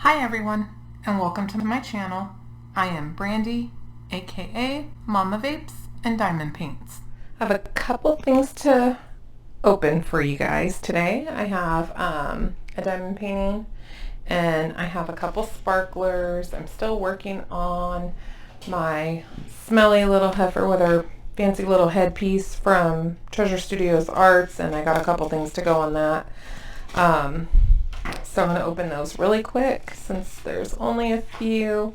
Hi everyone, and welcome to my channel. I am Brandy, aka Mama Vapes and Diamond Paints. I have a couple things to open for you guys today. I have a diamond painting and I have a couple sparklers. I'm still working on my smelly little heifer with her fancy little headpiece from Treasure Studios Arts, and I got a couple things to go on that. So I'm going to open those really quick since there's only a few.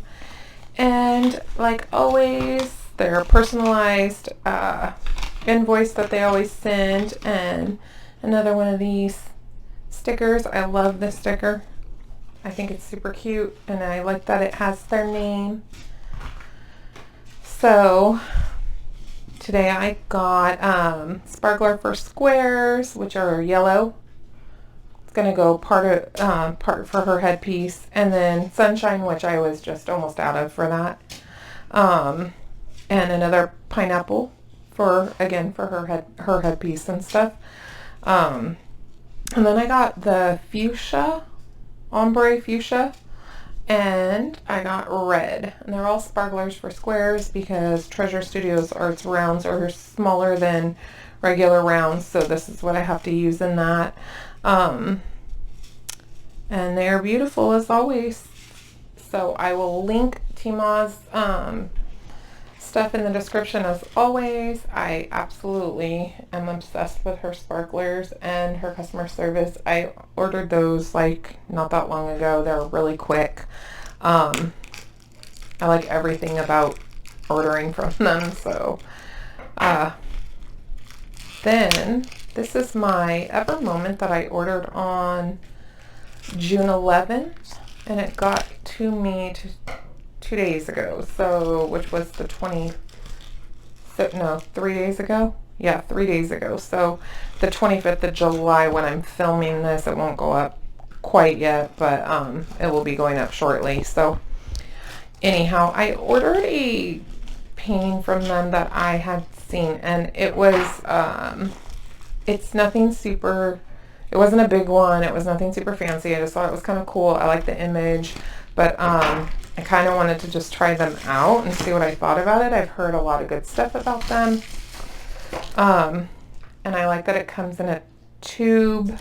And like always, they're personalized invoice that they always send, and another one of these stickers. I love this sticker. I think it's super cute, and I like that it has their name. So today I got sparkler for squares, which are yellow. Going to go part for her headpiece, and then sunshine, which I was just almost out of for that, and another pineapple for her headpiece and stuff, and then I got the fuchsia, ombre fuchsia, and I got red, and they're all sparklers for squares because Treasure Studios Arts rounds are smaller than regular rounds, so this is what I have to use in that. And they're beautiful as always. So I will link Tima's stuff in the description as always. I absolutely am obsessed with her sparklers and her customer service. I ordered those like not that long ago. They're really quick. I like everything about ordering from them. So then this is my Evermoment that I ordered on June 11th, and it got to me 2 days ago, so which was the 3 days ago. Yeah, 3 days ago. So the 25th of July when I'm filming this. It won't go up quite yet, but it will be going up shortly. So anyhow, I ordered a painting from them that I had seen, and it was it's nothing super. It wasn't a big one. It was nothing super fancy. I just thought it was kind of cool. I like the image, but I kind of wanted to just try them out and see what I thought about it. I've heard a lot of good stuff about them, and I like that it comes in a tube.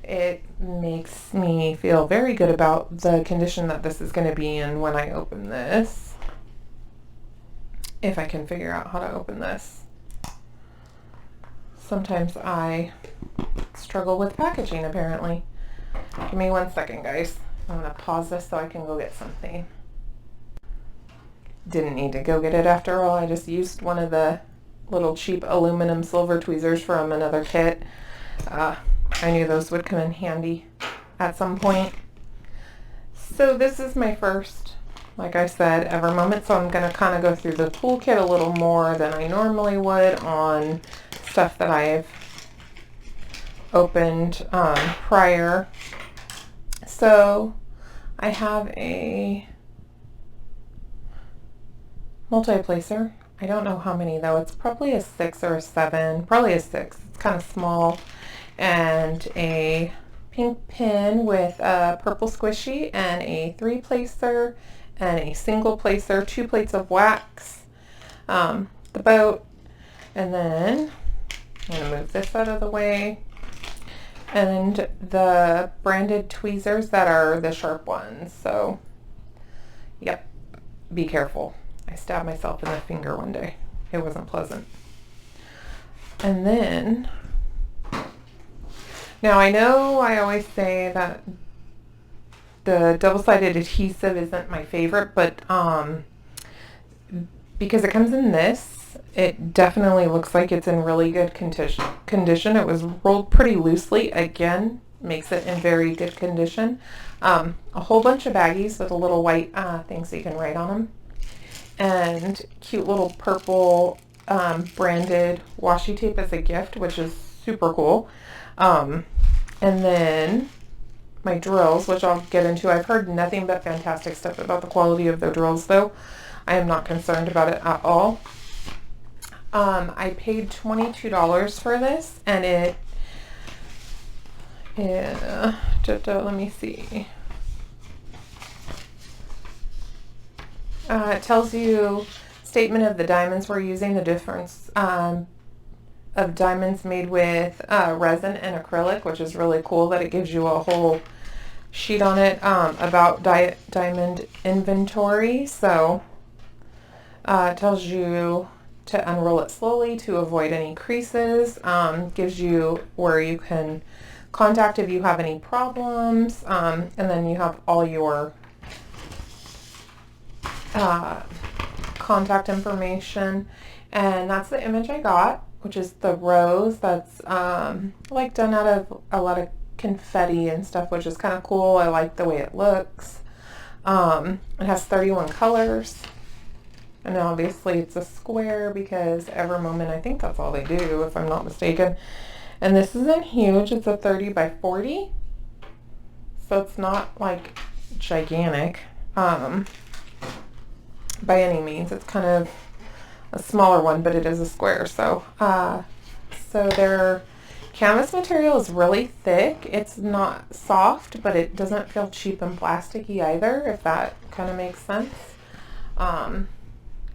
It makes me feel very good about the condition that this is going to be in when I open this, if I can figure out how to open this. Sometimes I struggle with packaging, apparently. Give me 1 second, guys. I'm going to pause this so I can go get something. Didn't need to go get it after all. I just used one of the little cheap aluminum silver tweezers from another kit. I knew those would come in handy at some point. So this is my first, like I said, Evermoment. So I'm going to kind of go through the toolkit a little more than I normally would on stuff that I've opened prior. So I have a multi-placer. I don't know how many though. It's probably a 6 or a 7. Probably a 6. It's kind of small. And a pink pin with a purple squishy, and a 3-placer and a single placer, 2 plates of wax, the boat, and then I'm going to move this out of the way, and the branded tweezers that are the sharp ones. So yep, be careful. I stabbed myself in the finger one day. It wasn't pleasant. And then, now I know I always say that the double-sided adhesive isn't my favorite, but because it comes in this, it definitely looks like it's in really good condition. It was rolled pretty loosely. Again, makes it in very good condition. A whole bunch of baggies with a little white thing so you can write on them. And cute little purple branded washi tape as a gift, which is super cool. And then my drills, which I'll get into. I've heard nothing but fantastic stuff about the quality of the drills, though. I am not concerned about it at all. I paid $22 for this, and let me see. It tells you statement of the diamonds we're using, the difference of diamonds made with resin and acrylic, which is really cool that it gives you a whole sheet on it about diamond inventory. So it tells you to unroll it slowly to avoid any creases, gives you where you can contact if you have any problems, and then you have all your contact information. And that's the image I got, which is the rose that's like done out of a lot of confetti and stuff, which is kind of cool. I like the way it looks. It has 31 colors. And obviously it's a square because Evermoment, I think that's all they do, if I'm not mistaken. And this isn't huge. It's a 30 by 40. So it's not like gigantic by any means. It's kind of a smaller one, but it is a square. So, so their canvas material is really thick. It's not soft, but it doesn't feel cheap and plasticky either, if that kind of makes sense.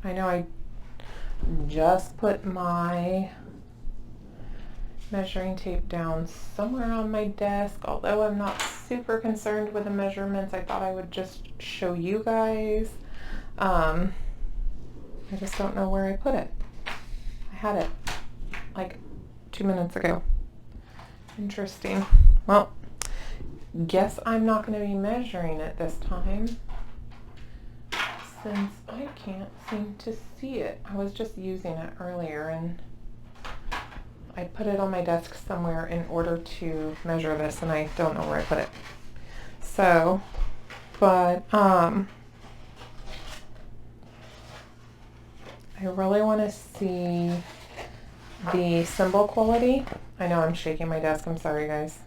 I know I just put my measuring tape down somewhere on my desk, although I'm not super concerned with the measurements. I thought I would just show you guys. I just don't know where I put it. I had it like 2 minutes ago. Interesting. Well, guess I'm not going to be measuring it this time, since I can't seem to see it. I was just using it earlier and I put it on my desk somewhere in order to measure this, and I don't know where I put it. So, but I really want to see the symbol quality. I know I'm shaking my desk. I'm sorry, guys.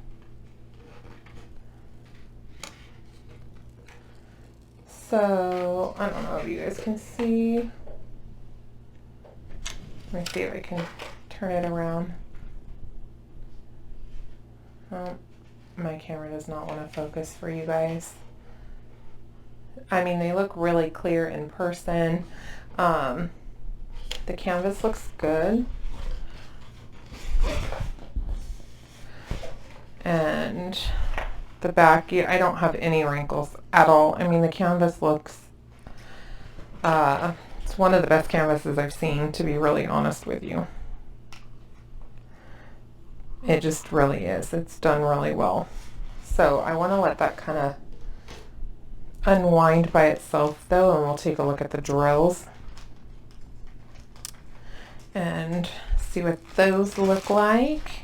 So, I don't know if you guys can see. Let me see if I can turn it around. Oh, my camera does not want to focus for you guys. I mean, they look really clear in person. The canvas looks good. And the back, I don't have any wrinkles at all. I mean, the canvas looks, it's one of the best canvases I've seen, to be really honest with you. It just really is. It's done really well. So I want to let that kind of unwind by itself though, and we'll take a look at the drills and see what those look like.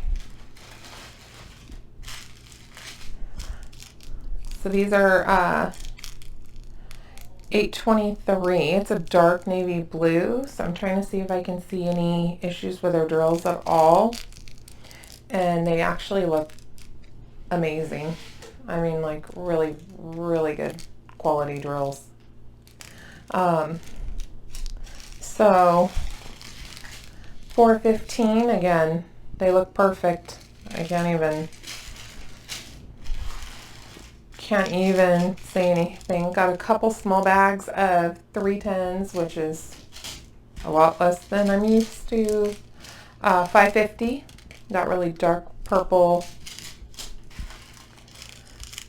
So these are 823. It's a dark navy blue, so I'm trying to see if I can see any issues with their drills at all. And they actually look amazing. I mean, like really, really good quality drills. So $4.15, again, they look perfect. I can't even say anything. Got a couple small bags of 310s, which is a lot less than I'm used to. $5.50. Got really dark purple.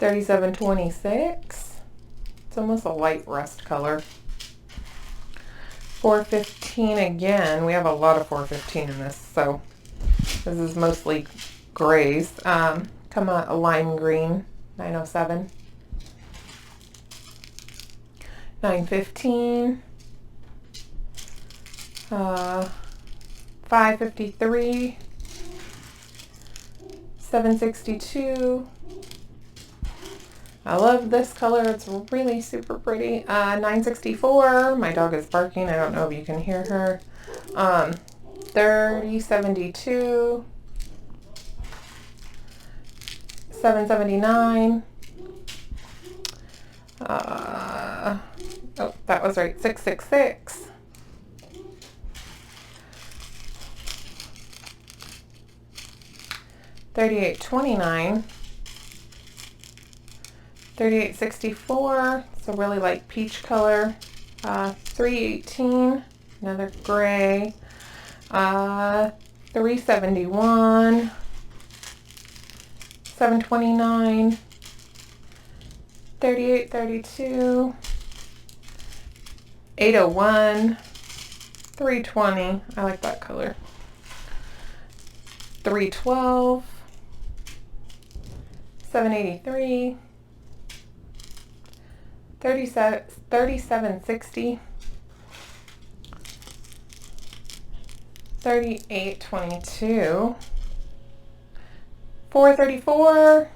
$37.26. It's almost a light rust color. $4.15 again. We have a lot of $4.15 in this, so this is mostly grays. Come on, a lime green. 907. $9.15. $5.53. $7.62. I love this color. It's really super pretty. $9.64. My dog is barking. I don't know if you can hear her. $30.72. $7.79. Oh, that was right. $6.66. $38.29. $38.64. It's a really light peach color. $3.18, another gray, $3.71, $7.29, $38.32, $8.01, $3.20. I like that color. $3.12, $7.83, $37.60, $38.22, $4.34,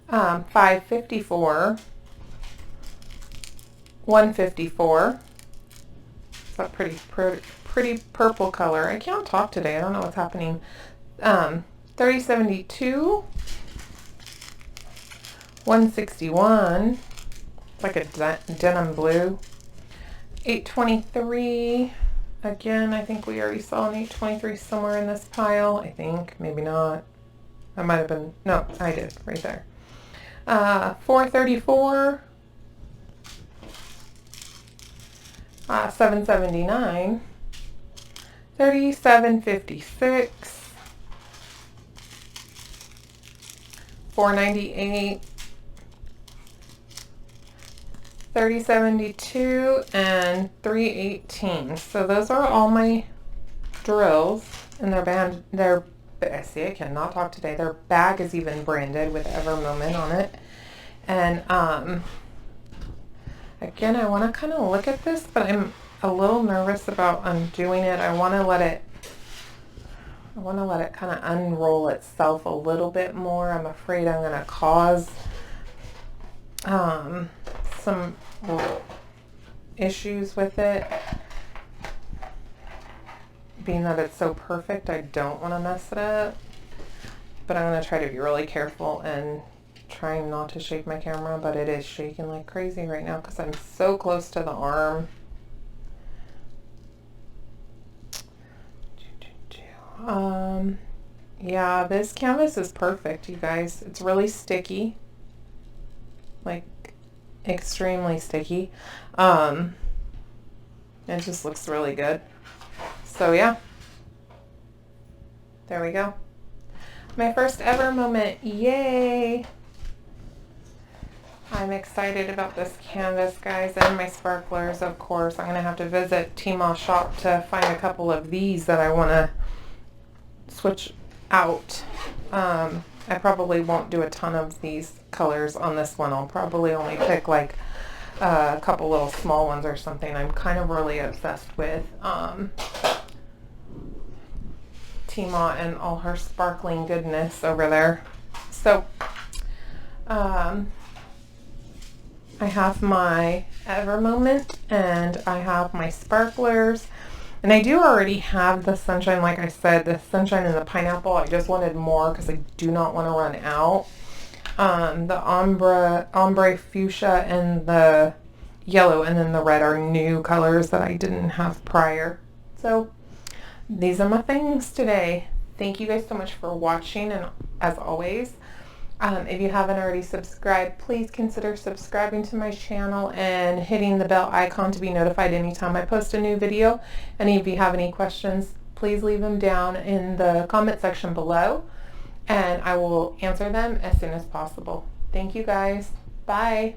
$5.54, $1.54. It's a pretty purple color. I can't talk today. I don't know what's happening. $30.72, $1.61. It's like a denim blue. $8.23. Again, I think we already saw an $8.23 somewhere in this pile. I think, maybe not. That might have been, no, I did, right there. $4.34. $7.79. $37.56. $4.98. $30.72 and $3.18. So those are all my drills, and see, I cannot talk today. Their bag is even branded with Evermoment on it. And again, I want to kind of look at this, but I'm a little nervous about undoing it. I want to let it kind of unroll itself a little bit more. I'm afraid I'm going to cause some issues with it. Being that it's so perfect, I don't want to mess it up. But I'm going to try to be really careful and trying not to shake my camera, but it is shaking like crazy right now because I'm so close to the arm. Yeah, this canvas is perfect, you guys. It's really sticky, like extremely sticky. It just looks really good. So yeah, there we go. My first ever moment, yay! I'm excited about this canvas, guys, and my sparklers, of course. I'm gonna have to visit Tmall shop to find a couple of these that I want to switch out. I probably won't do a ton of these colors on this one. I'll probably only pick like a couple little small ones or something. I'm kind of really obsessed with Tmall and all her sparkling goodness over there. So I have my Evermoment and I have my sparklers, and I do already have the sunshine. Like I said, the sunshine and the pineapple. I just wanted more because I do not want to run out. The ombre fuchsia and the yellow and then the red are new colors that I didn't have prior. So these are my things today. Thank you guys so much for watching, and as always, if you haven't already subscribed, please consider subscribing to my channel and hitting the bell icon to be notified anytime I post a new video. And if you have any questions, please leave them down in the comment section below, and I will answer them as soon as possible. Thank you guys. Bye.